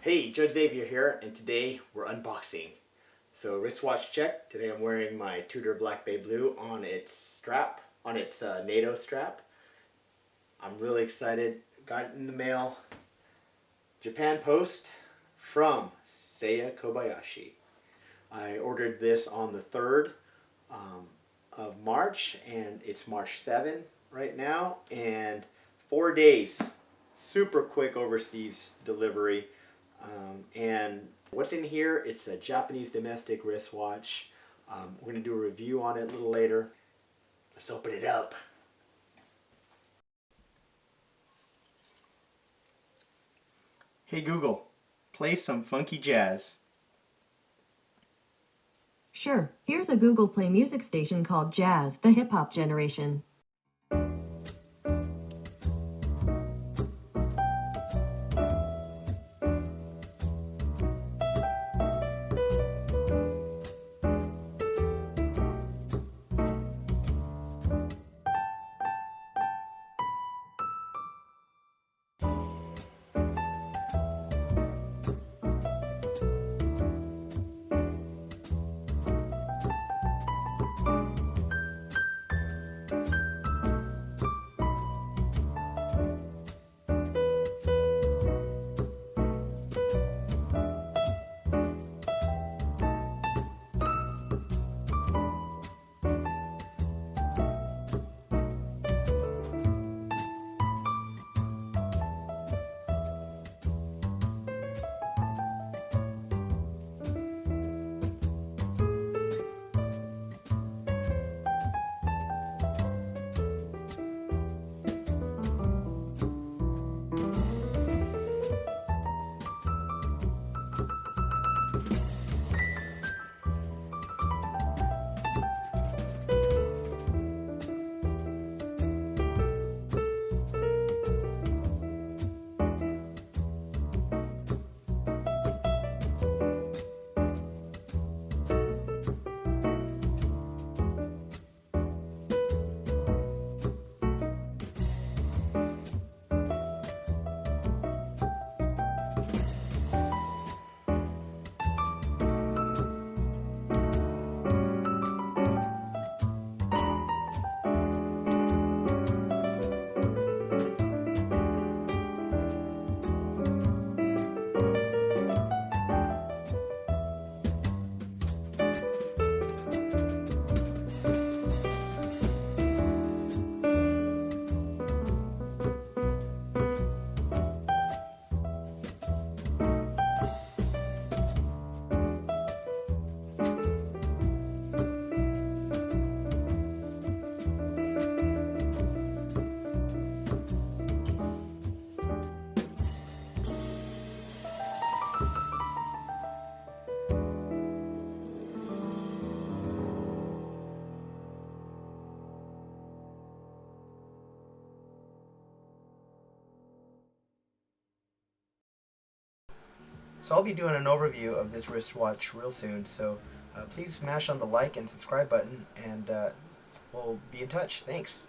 Hey, Judd Xavier here, and today we're unboxing. So wristwatch check. Today I'm wearing my Tudor Black Bay Blue on its strap, on its NATO strap. I'm really excited. Got it in the mail. Japan Post from Seiya Kobayashi. I ordered this on the 3rd of March, and it's March 7 right now, and 4 days. Super quick overseas delivery. And what's in here, it's a Japanese domestic wristwatch. We're going to do a review on it a little later. Let's open it up. Hey Google, play some funky jazz. Sure, here's a Google Play music station called Jazz, the hip-hop generation. So I'll be doing an overview of this wristwatch real soon, so please smash on the like and subscribe button, and we'll be in touch. Thanks.